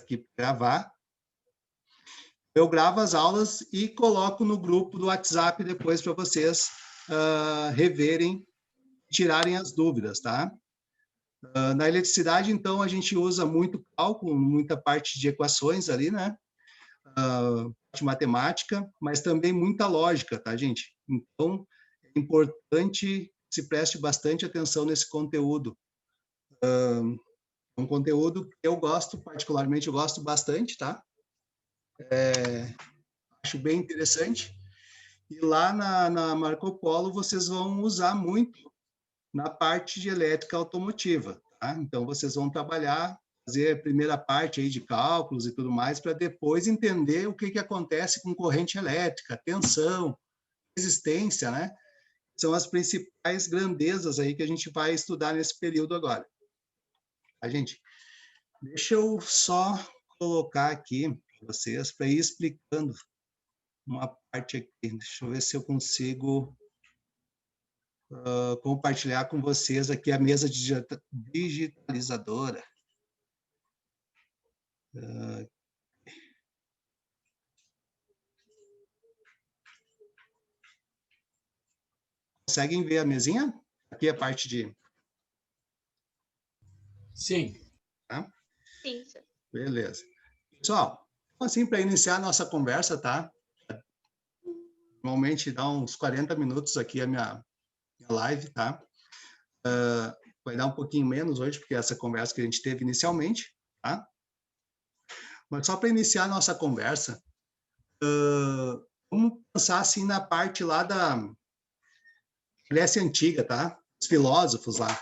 aqui para gravar. Eu gravo as aulas e coloco no grupo do WhatsApp depois para vocês reverem, tirarem as dúvidas, tá? Na eletricidade, então, a gente usa muito cálculo, muita parte de equações ali, né? De matemática, mas também muita lógica, tá, gente? Então, é importante que se preste bastante atenção nesse conteúdo. Um conteúdo que eu gosto, particularmente, eu gosto bastante, tá? Acho bem interessante. E lá na Marco Polo, vocês vão usar muito na parte de elétrica automotiva, tá? Então, vocês vão trabalhar, fazer a primeira parte aí de cálculos e tudo mais, para depois entender o que acontece com corrente elétrica, tensão, resistência, né? São as principais grandezas aí que a gente vai estudar nesse período agora. A gente, deixa eu só colocar aqui para vocês, para ir explicando uma parte aqui. Deixa eu ver se eu consigo compartilhar com vocês aqui a mesa digitalizadora. Conseguem ver a mesinha? Aqui é a parte de... Sim. Tá? Sim, senhor. Beleza. Pessoal, assim, para iniciar a nossa conversa, tá? Normalmente dá uns 40 minutos aqui a minha live, tá? Vai dar um pouquinho menos hoje, porque essa conversa que a gente teve inicialmente, tá? Mas só para iniciar a nossa conversa, vamos pensar assim na parte lá da Grécia Antiga, tá? Os filósofos lá.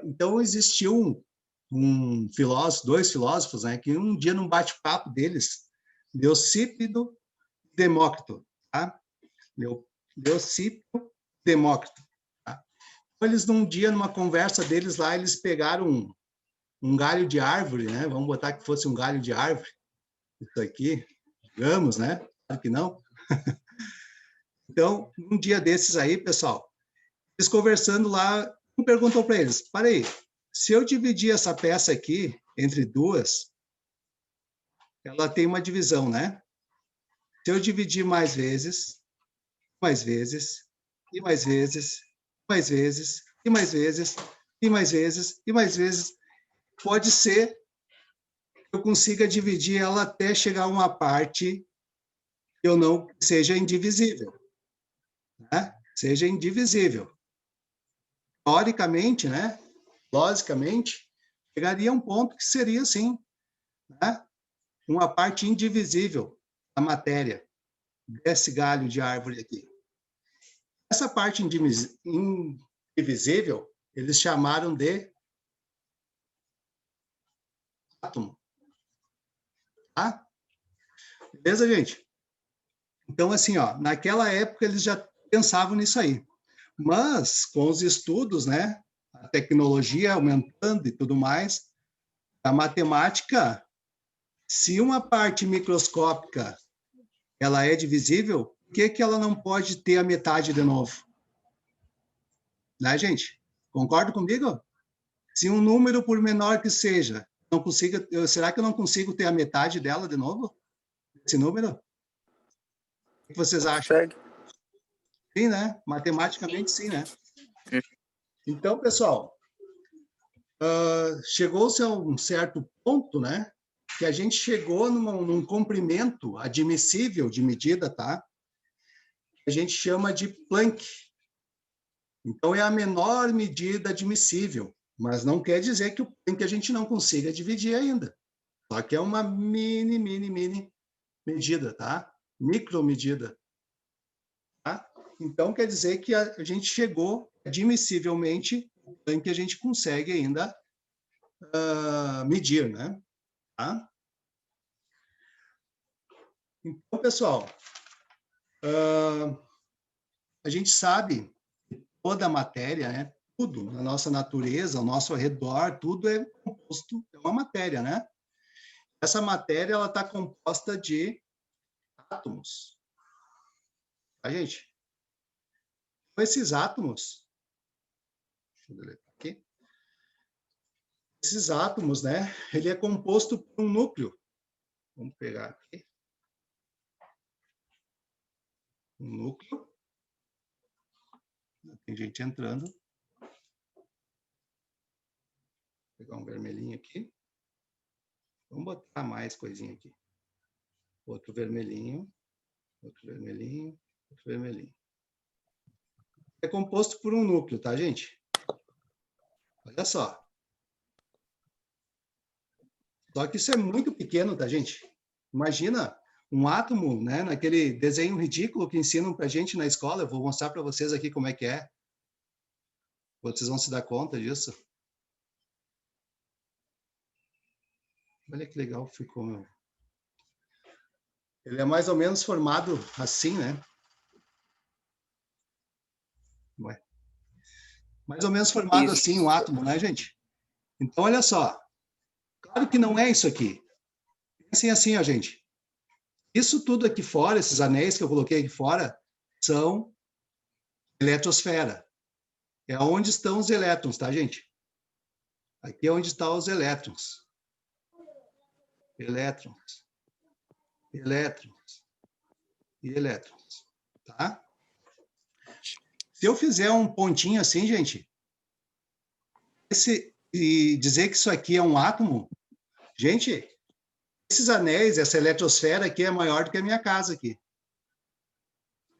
Então, existiu um filósofo, dois filósofos, né? Que um dia, num bate-papo deles, Leucípido e Demócrito, tá? Leucípido e Demócrito. Tá? Então, eles, num dia, numa conversa deles lá, eles pegaram um galho de árvore, né? Vamos botar que fosse um galho de árvore, isso aqui, digamos, né? Claro que não. Então, um dia desses aí, pessoal, eles conversando lá, um perguntou para eles, para aí, se eu dividir essa peça aqui entre duas, ela tem uma divisão, né? Se eu dividir mais vezes, mais vezes, e mais vezes, mais vezes, e mais vezes, e mais vezes, e mais vezes, pode ser que eu consiga dividir ela até chegar a uma parte que eu não seja indivisível, né? Seja indivisível. Teoricamente, né? Logicamente, chegaria a um ponto que seria assim, né? Uma parte indivisível da matéria desse galho de árvore aqui. Essa parte indivisível, eles chamaram de átomo. Tá? Beleza, gente? Então, assim, ó, naquela época eles já pensavam nisso aí. Mas, com os estudos, né, a tecnologia aumentando e tudo mais, a matemática, se uma parte microscópica ela é divisível, por que ela não pode ter a metade de novo? Né, gente? Concorda comigo? Se um número, por menor que seja, não consiga, será que eu não consigo ter a metade dela de novo? Esse número? O que vocês acham? Consegue. Sim, né? Matematicamente, sim, né? Então, pessoal, chegou-se a um certo ponto, né? Que a gente chegou num comprimento admissível de medida, tá? A gente chama de Planck. Então, é a menor medida admissível, mas não quer dizer que o Planck a gente não consiga dividir ainda. Só que é uma mini medida, tá? Micromedida. Tá? Então, quer dizer que a gente chegou admissivelmente o Planck a gente consegue ainda medir, né? Tá? Então, pessoal, a gente sabe que toda a matéria, né, tudo na nossa natureza, ao nosso redor, tudo é composto, é uma matéria, né? Essa matéria, ela está composta de átomos. Tá, gente? Esses átomos, deixa eu deletar aqui. esses átomos, né, ele é composto por um núcleo. Vamos pegar aqui. Um núcleo. Tem gente entrando. Vou pegar um vermelhinho aqui. Vamos botar mais coisinha aqui. Outro vermelhinho. Outro vermelhinho. Outro vermelhinho. É composto por um núcleo, tá, gente? Olha só. Só que isso é muito pequeno, tá, gente? Imagina um átomo, né, naquele desenho ridículo que ensinam para a gente na escola. Eu vou mostrar para vocês aqui como é que é. Vocês vão se dar conta disso. Olha que legal ficou, meu. Ele é mais ou menos formado assim, né? Ué. Mais ou menos formado Isso. assim, um átomo, né, gente? Então, olha só. Claro que não é isso aqui. Pensem assim, ó, gente. Isso tudo aqui fora, esses anéis que eu coloquei aqui fora, são eletrosfera. É onde estão os elétrons, tá, gente? Aqui é onde estão os elétrons. Elétrons. Elétrons. E elétrons. Tá? Se eu fizer um pontinho assim, gente, e dizer que isso aqui é um átomo, gente, esses anéis, essa eletrosfera aqui é maior do que a minha casa aqui.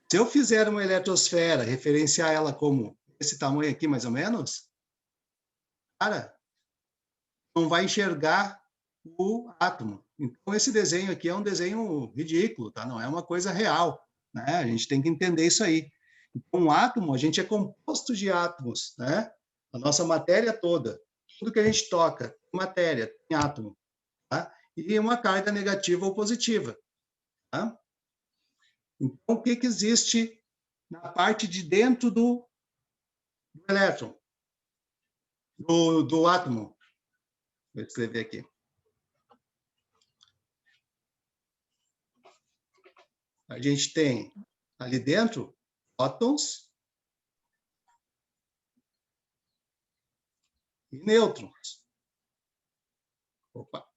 Se eu fizer uma eletrosfera, referenciar ela como esse tamanho aqui, mais ou menos, cara, não vai enxergar o átomo. Então, esse desenho aqui é um desenho ridículo, tá? Não é uma coisa real, né? A gente tem que entender isso aí. Então, um átomo, a gente é composto de átomos, né? A nossa matéria toda, tudo que a gente toca, matéria, tem átomo, tá? E uma carga negativa ou positiva, tá? Então, o que existe na parte de dentro do elétron, do átomo? Vou escrever aqui. A gente tem ali dentro prótons e nêutrons. Opa.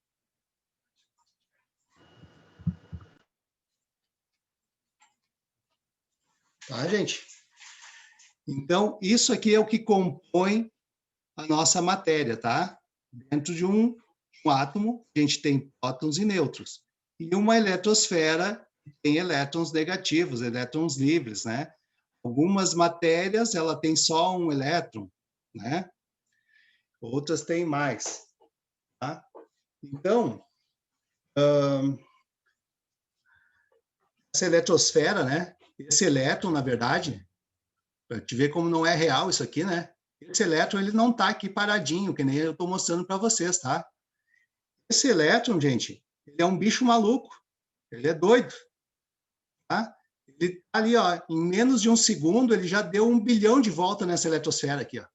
Tá, gente? Então, isso aqui é o que compõe a nossa matéria, tá? Dentro de um átomo, a gente tem prótons e nêutrons. E uma eletrosfera tem elétrons negativos, elétrons livres, né? Algumas matérias, ela tem só um elétron, né? Outras têm mais, tá? Então, essa eletrosfera, né? Esse elétron, na verdade, para te ver como não é real isso aqui, né? Esse elétron, ele não está aqui paradinho, que nem eu estou mostrando para vocês, tá? Esse elétron, gente, ele é um bicho maluco, ele é doido, tá? Ele tá ali, ó, em menos de um segundo, ele já deu 1 bilhão de volta nessa eletrosfera aqui, ó.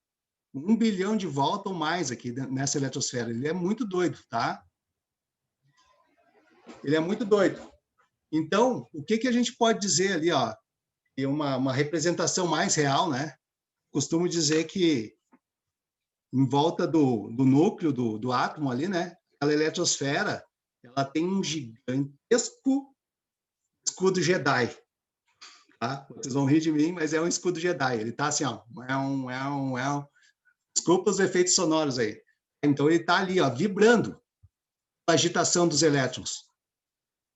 1 bilhão de volta ou mais aqui nessa eletrosfera. Ele é muito doido, tá? Ele é muito doido. Então, o que a gente pode dizer ali, ó? E uma representação mais real, né? Costumo dizer que em volta do núcleo do átomo ali, né? Aquela eletrosfera, ela tem um gigantesco escudo Jedi, tá? Vocês vão rir de mim, mas é um escudo Jedi. Ele tá assim, ó, desculpa os efeitos sonoros aí. Então ele tá ali, ó, vibrando a agitação dos elétrons,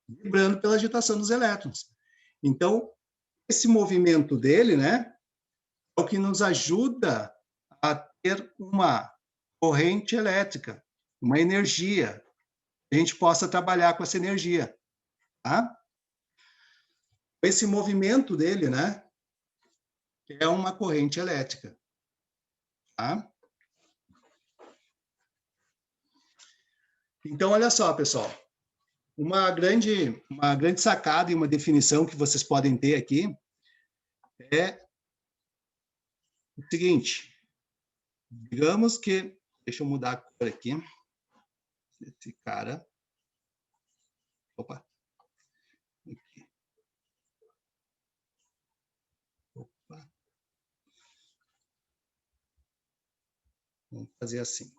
vibrando pela agitação dos elétrons. Então esse movimento dele, né, é o que nos ajuda a ter uma corrente elétrica, uma energia, que a gente possa trabalhar com essa energia, tá? Esse movimento dele, né, é uma corrente elétrica, tá? Então, olha só, pessoal, uma grande sacada e uma definição que vocês podem ter aqui é o seguinte, digamos que, deixa eu mudar a cor aqui, esse cara, opa, aqui, opa, vamos fazer assim.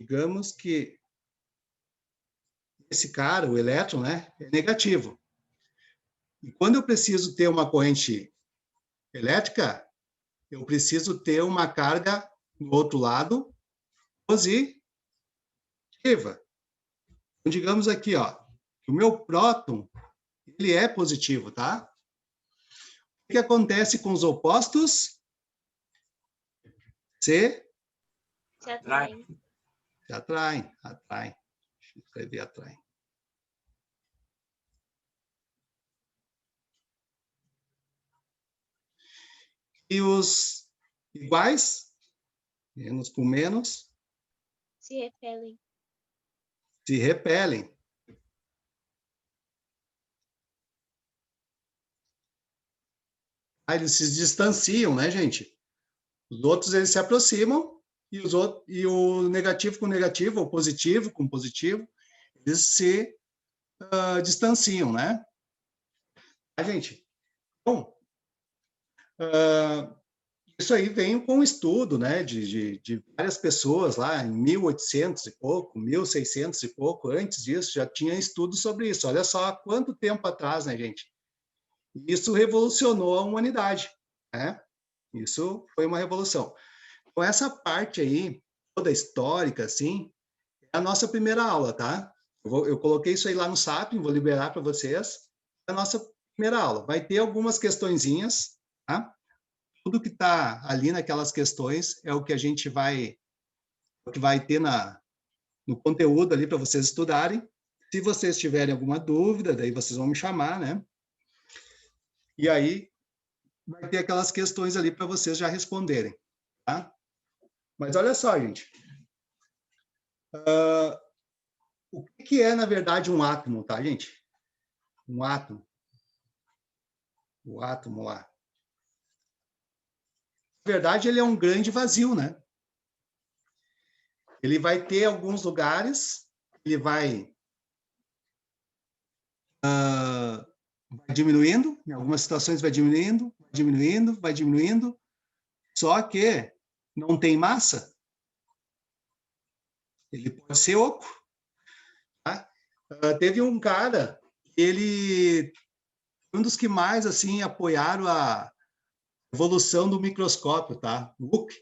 digamos que esse cara, o elétron, né, é negativo. E quando eu preciso ter uma corrente elétrica, eu preciso ter uma carga no outro lado positiva. Então, digamos aqui, ó, que o meu próton, ele é positivo, tá? O que acontece com os opostos? Se atraem. Se atraem. Deixa eu escrever atraem. E os iguais, menos com menos, Se repelem. se repelem. Aí eles se distanciam, né, gente? Os outros, eles se aproximam, e o negativo com negativo, ou positivo com positivo, eles se distanciam, né? A gente, bom, isso aí vem com um estudo, né, de várias pessoas lá em 1800 e pouco, 1600 e pouco, antes disso, já tinha estudo sobre isso. Olha só quanto tempo atrás, né, gente? Isso revolucionou a humanidade, né? Isso foi uma revolução. Então, essa parte aí, toda histórica, assim, é a nossa primeira aula, tá? Eu coloquei isso aí lá no SAP, vou liberar para vocês. É a nossa primeira aula. Vai ter algumas questõezinhas, tá? Tudo que está ali naquelas questões é o que a gente vai ter no conteúdo ali para vocês estudarem. Se vocês tiverem alguma dúvida, daí vocês vão me chamar, né? E aí vai ter aquelas questões ali para vocês já responderem, tá? Mas olha só, gente. O que é, na verdade, um átomo, tá, gente? Um átomo. O átomo lá. Na verdade, ele é um grande vazio, né? Ele vai ter alguns lugares, ele vai diminuindo, em algumas situações vai diminuindo, vai diminuindo, só que não tem massa. Ele pode ser oco. Tá? Teve um cara, ele um dos que mais assim apoiaram a evolução do microscópio, tá? O Hooke,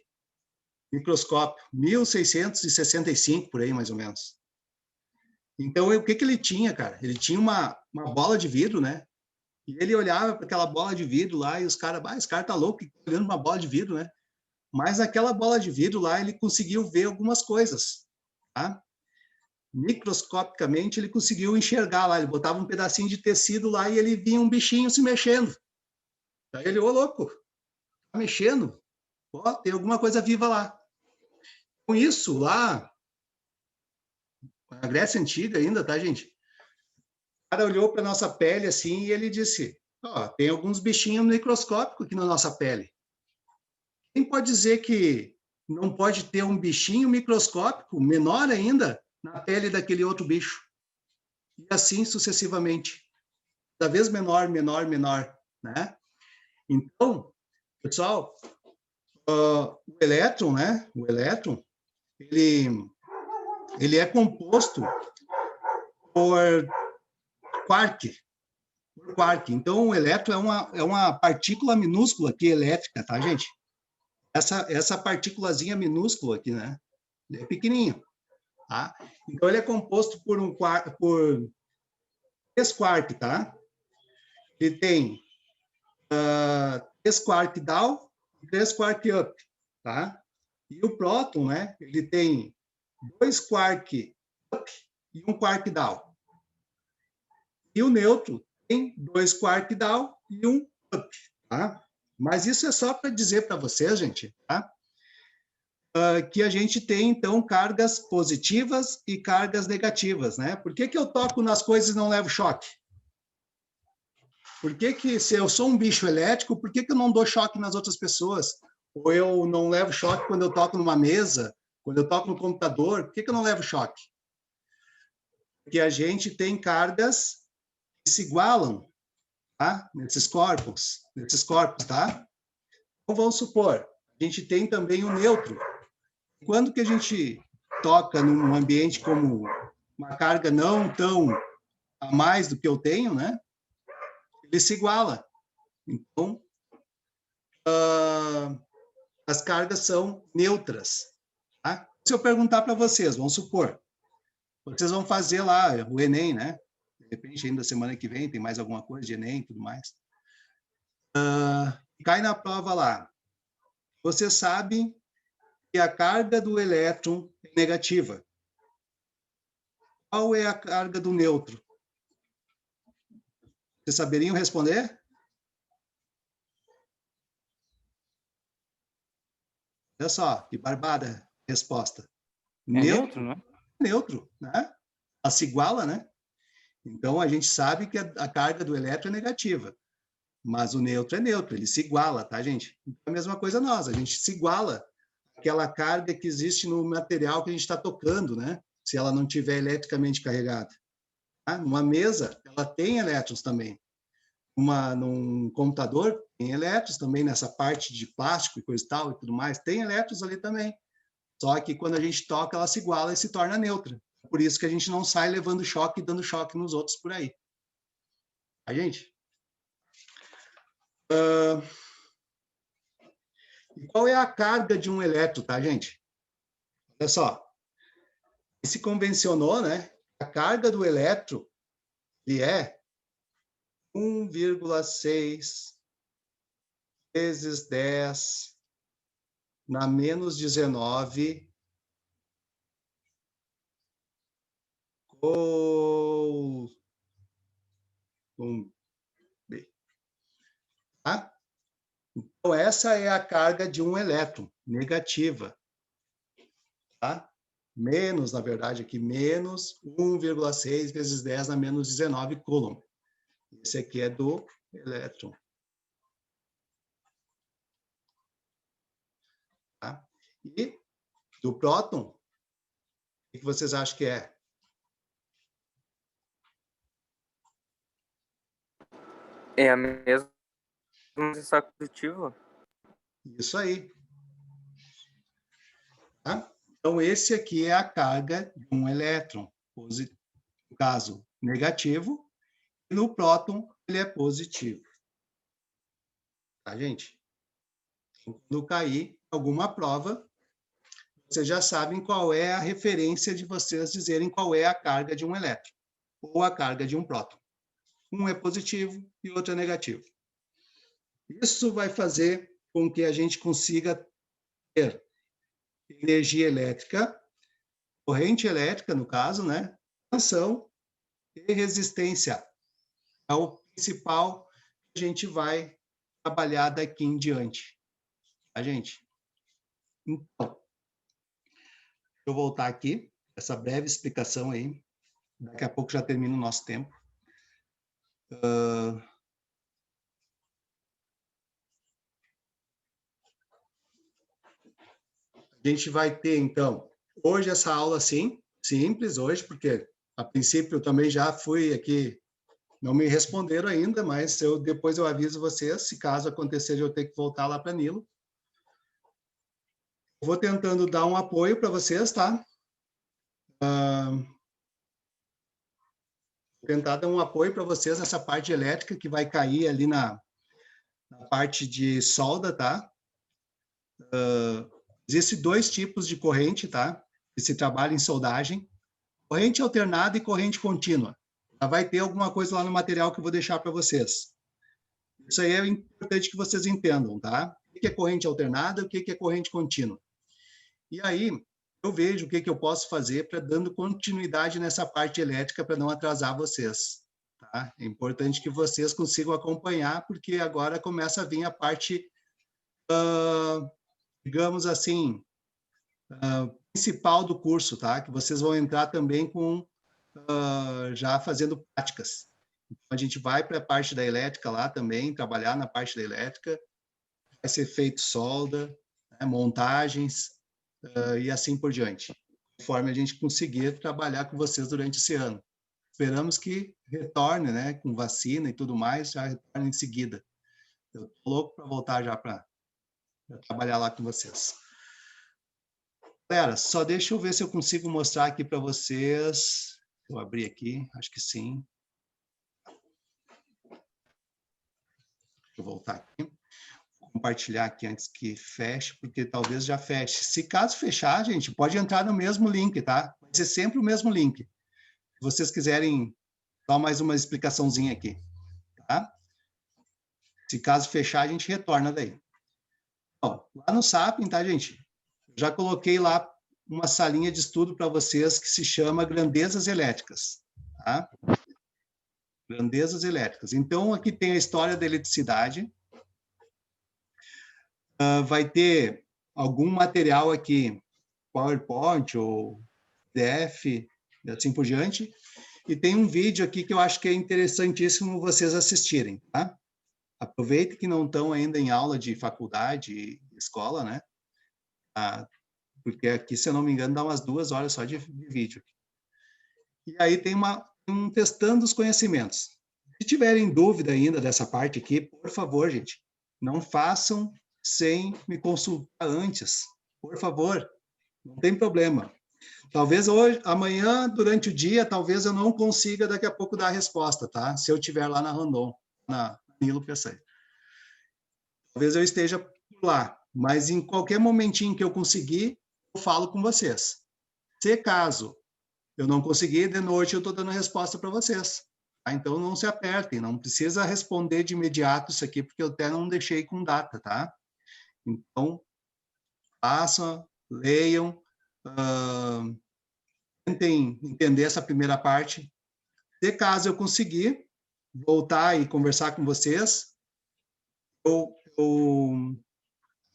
microscópio, 1665 por aí mais ou menos. Então, o que ele tinha, cara? Ele tinha uma bola de vidro, né? E ele olhava para aquela bola de vidro lá e os caras, esse cara tá louco, olhando uma bola de vidro, né? Mas aquela bola de vidro lá, ele conseguiu ver algumas coisas, tá? Microscopicamente, ele conseguiu enxergar lá, ele botava um pedacinho de tecido lá e ele via um bichinho se mexendo. Aí ele, ô louco, tá mexendo? Ó, tem alguma coisa viva lá. Com isso, lá, na Grécia Antiga ainda, tá, gente? O cara olhou para nossa pele assim e ele disse, ó, tem alguns bichinhos microscópicos aqui na nossa pele. Quem pode dizer que não pode ter um bichinho microscópico, menor ainda, na pele daquele outro bicho? E assim sucessivamente. Cada vez menor, menor, menor, né? Então, pessoal, o elétron, né? O elétron, ele é composto por quark. Então, o elétron é uma partícula minúscula aqui, elétrica, tá, gente? Essa partículazinha minúscula aqui, né? Ele é pequenininho, tá? Então, ele é composto por 3 quark, tá? Ele tem 3 quark down e 3 quark up, tá? E o próton, né? Ele tem 2 quark up e 1 quark down. E o nêutron tem 2 quark down e 1 up, tá? Mas isso é só para dizer para vocês, gente, tá? Que a gente tem, então, cargas positivas e cargas negativas, né? Por que eu toco nas coisas e não levo choque? Por que se eu sou um bicho elétrico, por que eu não dou choque nas outras pessoas? Ou eu não levo choque quando eu toco numa mesa, quando eu toco no computador, por que eu não levo choque? Porque a gente tem cargas que se igualam, tá? Nesses corpos, tá? Então, vamos supor, a gente tem também o nêutron. Quando que a gente toca num ambiente como uma carga não tão a mais do que eu tenho, né? Ele se iguala. Então, as cargas são neutras. Tá? Se eu perguntar para vocês, vamos supor, vocês vão fazer lá o Enem, né? De repente, ainda semana que vem, tem mais alguma coisa de Enem e tudo mais. Cai na prova lá. Vocês sabem que a carga do elétron é negativa. Qual é a carga do nêutron? Vocês saberiam responder? Olha só, que barbada resposta. É neutro, não é? Neutro, né? Ela se iguala, né? Então, a gente sabe que a carga do elétron é negativa, mas o nêutron é neutro, ele se iguala, tá, gente? Então, é a mesma coisa nós, a gente se iguala àquela carga que existe no material que a gente está tocando, né? Se ela não tiver eletricamente carregada. Tá? Numa mesa, ela tem elétrons também. Num computador, tem elétrons também nessa parte de plástico e coisa e tal e tudo mais, tem elétrons ali também. Só que quando a gente toca, ela se iguala e se torna neutra. Por isso que a gente não sai levando choque e dando choque nos outros por aí. A gente? E qual é a carga de um elétron, tá, gente? Olha só. Se convencionou, né? A carga do elétron ele é 1,6 vezes 10 na menos 19 B. Tá? Então, essa é a carga de um elétron, negativa. Tá? Menos, na verdade, aqui, menos 1,6 vezes 10 na menos 19 coulomb. Esse aqui é do elétron. Tá? E do próton, o que vocês acham que é? É a mesma, só que positivo. Isso aí. Tá? Então, esse aqui é a carga de um elétron, no caso, negativo, e no próton ele é positivo. Tá, gente? Quando cair alguma prova, vocês já sabem qual é a referência de vocês dizerem qual é a carga de um elétron, ou a carga de um próton. Um é positivo e outro é negativo. Isso vai fazer com que a gente consiga ter energia elétrica, corrente elétrica, no caso, né? Tensão e resistência. É o principal que a gente vai trabalhar daqui em diante. Tá, gente? Então, deixa eu voltar aqui, essa breve explicação aí. Daqui a pouco já termina o nosso tempo. A gente vai ter, então, hoje essa aula, sim, simples hoje, porque a princípio eu também já fui aqui, não me responderam ainda, mas depois eu aviso vocês, se caso acontecer de eu ter que voltar lá para Nilo. Vou tentando dar um apoio para vocês, tá? Tentar dar um apoio para vocês nessa parte elétrica que vai cair ali na parte de solda, tá? Existem dois tipos de corrente, tá? Que se trabalha em soldagem. Corrente alternada e corrente contínua. Já vai ter alguma coisa lá no material que eu vou deixar para vocês. Isso aí é importante que vocês entendam, tá? O que é corrente alternada e o que é corrente contínua. E aí, eu vejo o que eu posso fazer para dando continuidade nessa parte elétrica para não atrasar vocês. Tá? É importante que vocês consigam acompanhar, porque agora começa a vir a parte, digamos assim, principal do curso, tá? Que vocês vão entrar também com já fazendo práticas. Então, a gente vai para a parte da elétrica lá também, trabalhar na parte da elétrica, vai ser feito solda, né, montagens e assim por diante, conforme a gente conseguir trabalhar com vocês durante esse ano. Esperamos que retorne, né, com vacina e tudo mais, já retorne em seguida. Eu estou louco para voltar já para trabalhar lá com vocês. Galera, só deixa eu ver se eu consigo mostrar aqui para vocês. Eu abri aqui, acho que sim. Deixa eu voltar aqui. Vou compartilhar aqui antes que feche, porque talvez já feche. Se caso fechar, gente, pode entrar no mesmo link, tá? Vai ser sempre o mesmo link. Se vocês quiserem, só mais uma explicaçãozinha aqui, tá? Se caso fechar, a gente retorna daí. Bom, lá no Sapien, tá, gente? Já coloquei lá uma salinha de estudo para vocês que se chama Grandezas Elétricas, tá? Grandezas elétricas. Então, aqui tem a história da eletricidade. Vai ter algum material aqui, PowerPoint ou PDF, e assim por diante. E tem um vídeo aqui que eu acho que é interessantíssimo vocês assistirem, tá? Aproveita que não estão ainda em aula de faculdade e escola, né? Porque aqui, se eu não me engano, dá umas 2 horas só de vídeo. E aí tem um testando os conhecimentos. Se tiverem dúvida ainda dessa parte aqui, por favor, gente, não façam sem me consultar antes. Por favor, não tem problema. Talvez hoje, amanhã, durante o dia, talvez eu não consiga daqui a pouco dar a resposta, tá? Se eu estiver lá na Randon, na Nilo PC. Talvez eu esteja por lá, mas em qualquer momentinho que eu conseguir, eu falo com vocês. Se caso eu não conseguir, de noite eu estou dando resposta para vocês. Tá? Então, não se apertem, não precisa responder de imediato isso aqui, porque eu até não deixei com data, tá? Então, façam, leiam, tentem entender essa primeira parte. Se caso eu conseguir voltar e conversar com vocês, eu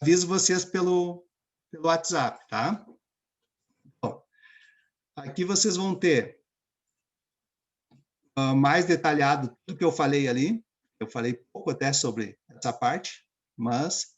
aviso vocês pelo WhatsApp, tá? Bom, aqui vocês vão ter mais detalhado tudo que eu falei ali. Eu falei pouco até sobre essa parte, mas